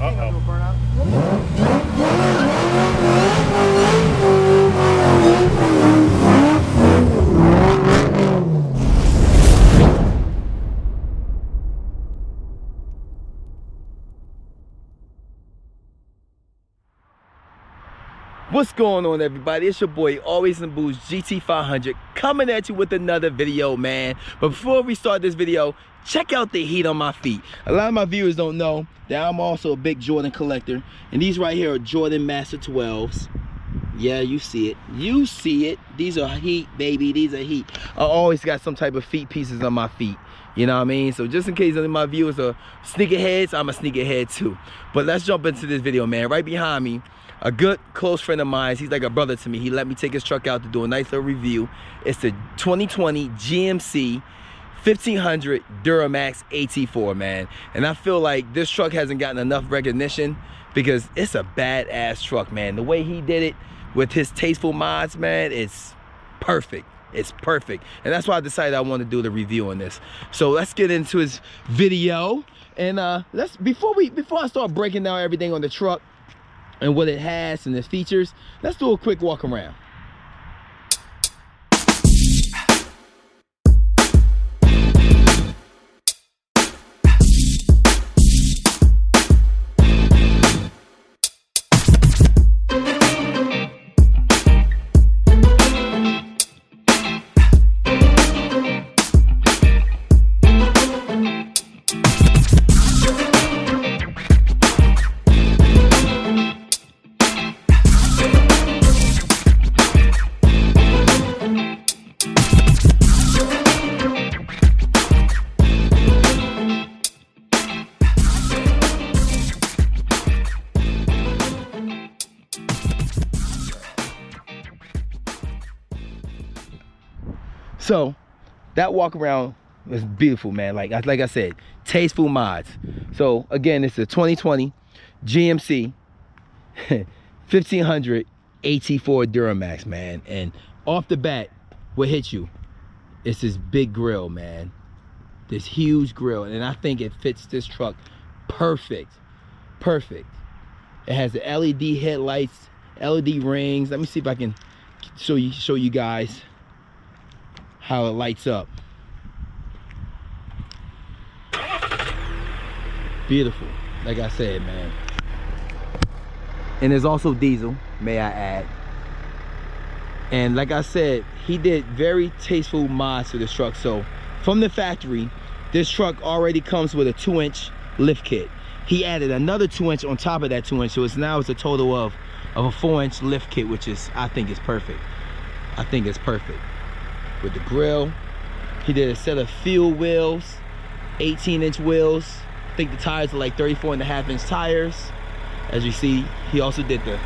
Uh-oh. What's going on, everybody? It's your boy, Always in Booze, GT500, coming at you with another video, man. But before we start this video, check out the heat on my feet. A lot of my viewers don't know that I'm also a big Jordan collector, and these right here are Jordan Master 12s. Yeah, you see it. You see it. These are heat, baby. These are heat. I always got some type of feet pieces on my feet. You know what I mean? So just in case any of my viewers are sneakerheads, I'm a sneakerhead too. But let's jump into this video, man. Right behind me, a good close friend of mine. He's like a brother to me. He let me take his truck out to do a nice little review. It's the 2020 GMC 1500 Duramax AT4, man. And I feel like this truck hasn't gotten enough recognition because it's a badass truck, man. The way he did it with his tasteful mods, man, it's perfect. It's perfect. And that's why I decided I want to do the review on this. So let's get into his video. And before I start breaking down everything on the truck and what it has and its features, let's do a quick walk around. So that walk around was beautiful, man. Like I said, tasteful mods. So again, it's a 2020 GMC 1500 AT4 Duramax, man. And off the bat, what hits you? It's this big grill, man. This huge grill, and I think it fits this truck perfect. Perfect. It has the LED headlights, LED rings. Let me see if I can show you guys how it lights up. Beautiful, like I said, man. And there's also diesel, may I add. And like I said, he did very tasteful mods to this truck. So from the factory, this truck already comes with a 2-inch lift kit. He added another 2-inch on top of that 2-inch, so now it's a total of a 4-inch lift kit, which is, I think is perfect. I think it's perfect. With the grill, he did a set of fuel wheels, 18-inch wheels. I think the tires are like 34.5-inch tires. As you see, he also did the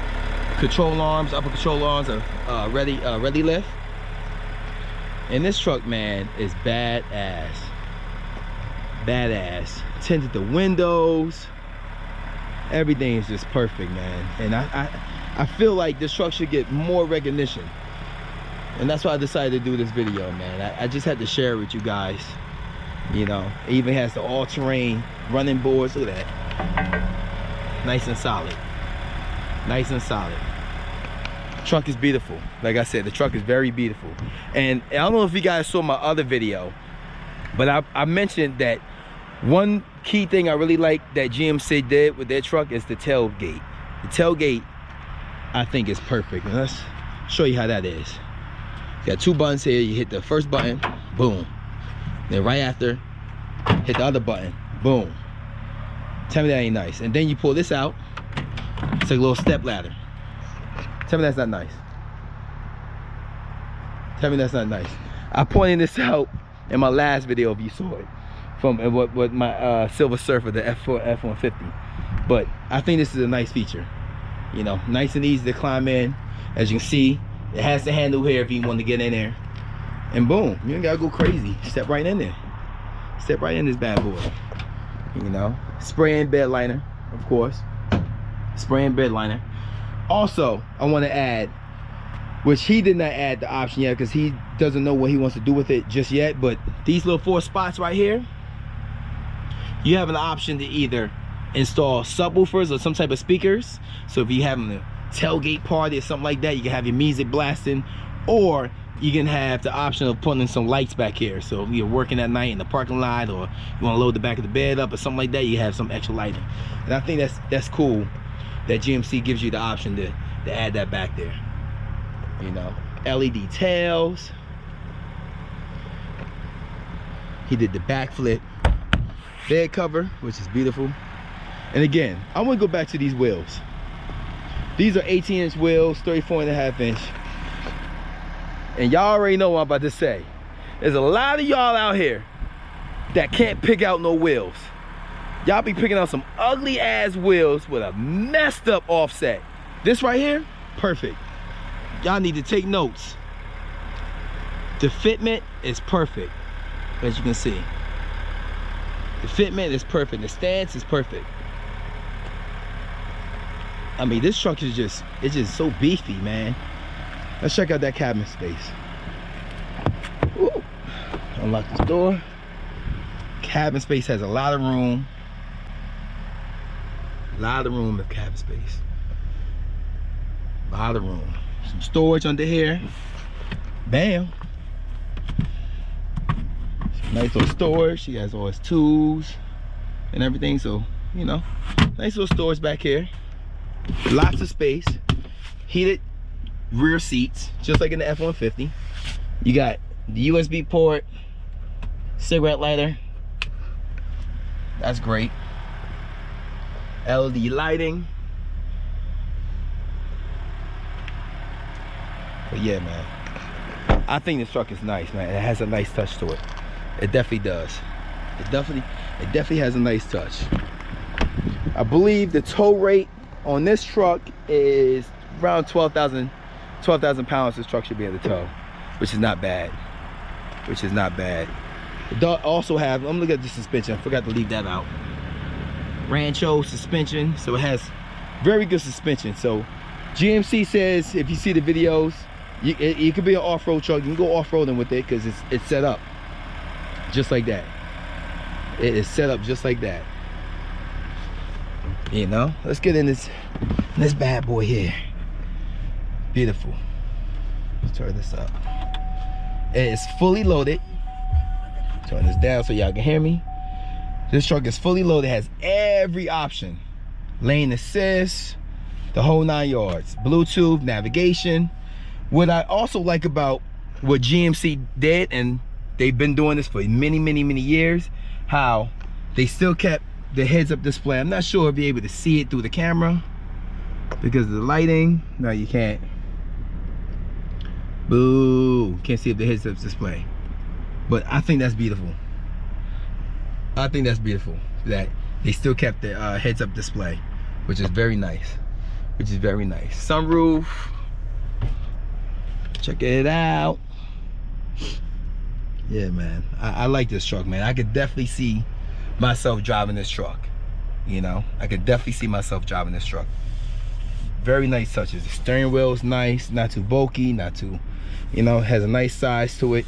control arms, upper control arms of ready lift. And this truck, man, is badass. Badass. Tinted the windows. Everything is just perfect, man. And I feel like this truck should get more recognition. And that's why I decided to do this video, man. I just had to share it with you guys. You know, it even has the all-terrain running boards. Look at that. Nice and solid. Nice and solid. The truck is beautiful. Like I said, the truck is very beautiful. And I don't know if you guys saw my other video, but I mentioned that one key thing I really like that GMC did with their truck is the tailgate. The tailgate, I think, is perfect. And let's show you how that is. You got 2 buttons here. You hit the first button, boom. Then right after, hit the other button, boom. Tell me that ain't nice. And then you pull this out. It's like a little step ladder. Tell me that's not nice. Tell me that's not nice. I pointed this out in my last video if you saw it. From what my Silver Surfer, the F150. But I think this is a nice feature. You know, nice and easy to climb in. As you can see, it has the handle here if you want to get in there. And boom, you ain't gotta go crazy. Step right in there. Step right in this bad boy. You know, spray and bed liner, of course. Spray and bed liner. Also, I want to add, which he did not add the option yet because he doesn't know what he wants to do with it just yet, but these little 4 spots right here, you have an option to either install subwoofers or some type of speakers. So if you're having a tailgate party or something like that, you can have your music blasting, or you can have the option of putting some lights back here. So if you're working at night in the parking lot, or you want to load the back of the bed up or something like that, you have some extra lighting. And I think that's cool that GMC gives you the option to add that back there. You know, LED tails. He did the backflip bed cover, which is beautiful. And again, I want to go back to these wheels. These are 18-inch wheels, 34.5 inch. And y'all already know what I'm about to say. There's a lot of y'all out here that can't pick out no wheels. Y'all be picking out some ugly ass wheels with a messed up offset. This right here, perfect. Y'all need to take notes. The fitment is perfect, as you can see. The fitment is perfect. The stance is perfect. I mean, this truck is just, it's just so beefy, man. Let's check out that cabin space. Ooh. Unlock this door. Cabin space has a lot of room. A lot of room in cabin space. A lot of room. Some storage under here. Bam. Some nice little storage. She has all his tools and everything. So, you know, nice little storage back here. Lots of space. Heated rear seats, just like in the F-150. You got the USB port, cigarette lighter. That's great. LED lighting. But yeah, man, I think this truck is nice, man. It has a nice touch to it. It definitely does. It definitely has a nice touch. I believe the tow rate on this truck is around 12,000 pounds. This truck should be able to tow, which is not bad. It does also have, let me look at the suspension. I forgot to leave that out. Rancho suspension, so it has very good suspension. So GMC says, if you see the videos, it could be an off-road truck. You can go off-roading with it because it's set up just like that. It is set up just like that. You know, let's get in this bad boy here. Beautiful. Let's turn this up. It is fully loaded. Turn this down so y'all can hear me. This truck is fully loaded, has every option. Lane assist, the whole 9 yards. Bluetooth, navigation. What I also like about what GMC did, and they've been doing this for many years, how they still kept the heads-up display. I'm not sure if you're able to see it through the camera because of the lighting. No, you can't. Boo, can't see if the heads-up display. But I think that's beautiful. I think that's beautiful that they still kept the heads-up display, which is very nice. Sunroof, check it out. Yeah, man, I like this truck, man. I could definitely see myself driving this truck. You know, I could definitely see myself driving this truck. Very nice touches. The steering wheel is nice, not too bulky, not too, you know, has a nice size to it.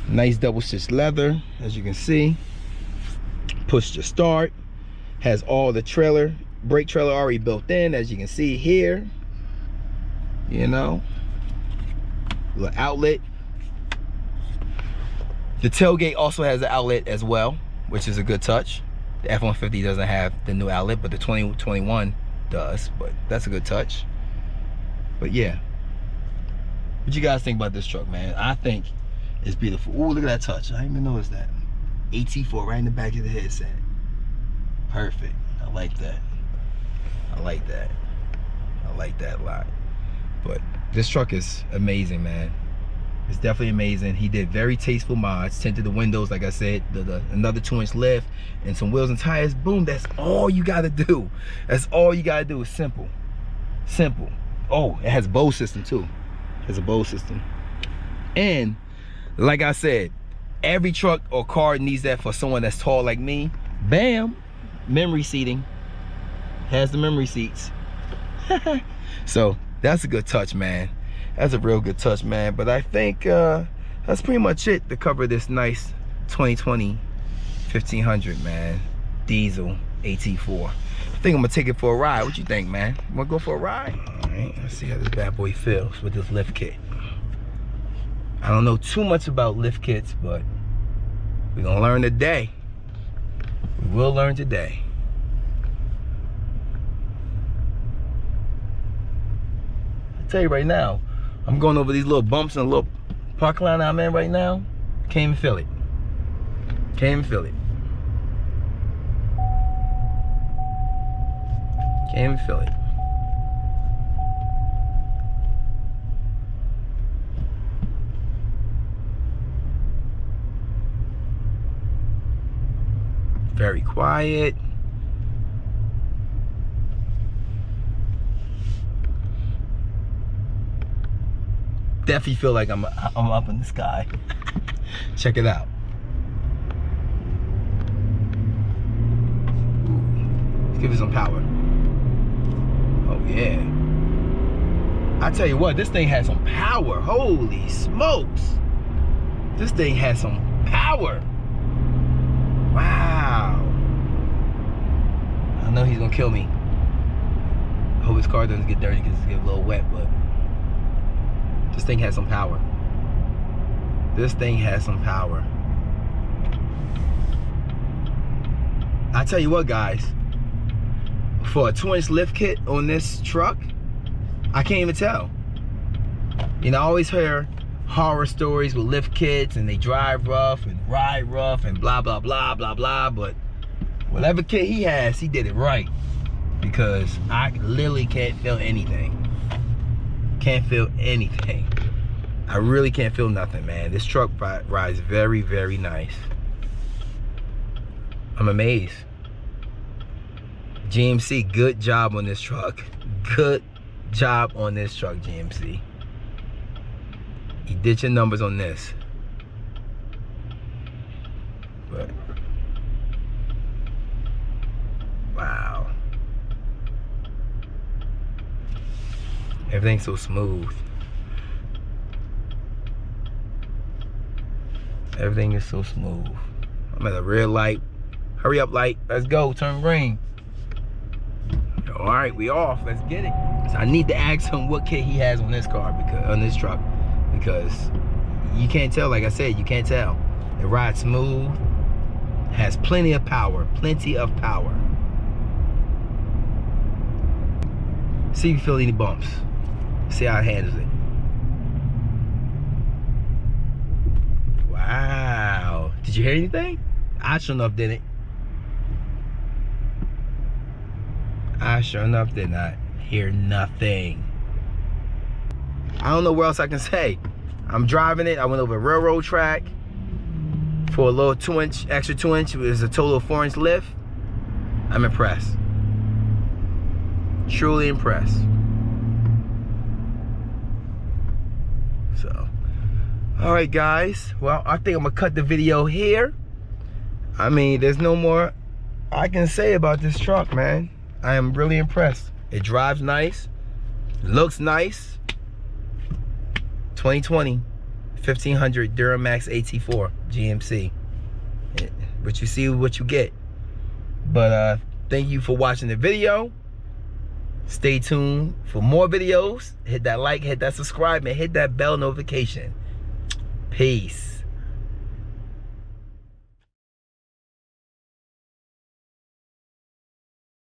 Nice double stitched leather, as you can see. Push to start. Has all the brake trailer already built in, as you can see here. You know, little outlet. The tailgate also has an outlet as well, which is a good touch. The F-150 doesn't have the new outlet, but the 2021 does, but that's a good touch. But yeah, what you guys think about this truck, man? I think it's beautiful. Ooh, look at that touch. I didn't even notice that. AT4 right in the back of the headset. Perfect. I like that. I like that a lot. But this truck is amazing, man. It's definitely amazing. He did very tasteful mods. Tinted the windows, like I said, another 2-inch lift and some wheels and tires. Boom, that's all you gotta do. That's all you gotta do. Is simple. Oh, it has a Bose system too. It has a Bose system. And like I said, every truck or car needs that for someone that's tall like me. Bam, memory seating. Has the memory seats. So that's a good touch, man. That's a real good touch, man. But I think that's pretty much it to cover this nice 2020 1500, man. diesel AT4. I think I'm gonna take it for a ride. What you think, man? Wanna go for a ride? All right, let's see how this bad boy feels with this lift kit. I don't know too much about lift kits, but we're gonna learn today. We will learn today. I tell you right now, I'm going over these little bumps in a little parking lot I'm in right now. Can't even feel it. Can't even feel it. Can't even feel it. Very quiet. Definitely feel like I'm up in the sky. Check it out. Ooh. Let's give it some power. Oh yeah. I tell you what, this thing has some power. Holy smokes. This thing has some power. Wow. I know he's gonna kill me. I hope his car doesn't get dirty because it's getting a little wet, but this thing has some power. This thing has some power. I tell you what, guys, for a 2-inch lift kit on this truck, I can't even tell. You know, I always hear horror stories with lift kits and they drive rough and ride rough and blah, blah, blah, blah, blah, but whatever kit he has, he did it right, because I literally can't feel anything. Can't feel anything. I really can't feel nothing, man. This truck rides very, very nice. I'm amazed. GMC, good job on this truck. Good job on this truck, GMC. You did your numbers on this. But wow. Everything's so smooth. Everything is so smooth. I'm at a red light. Hurry up, light. Let's go. Turn green. All right, we off. Let's get it. So I need to ask him what kit he has on this car, because on this truck, because you can't tell. Like I said, you can't tell. It rides smooth. Has plenty of power. Plenty of power. See if you feel any bumps. See how it handles it. Wow. Did you hear anything? I sure enough didn't. I sure enough did not hear nothing. I don't know what else I can say. I'm driving it. I went over a railroad track for a little 2-inch, extra 2-inch. It was a total of 4-inch lift. I'm impressed. Truly impressed. So, all right, guys. Well, I think I'm gonna cut the video here. I mean, there's no more I can say about this truck, man. I am really impressed. It drives nice, looks nice. 2020 1500 Duramax AT4 GMC. But you see what you get. But thank you for watching the video. Stay tuned for more videos. Hit that like, hit that subscribe, and hit that bell notification. Peace.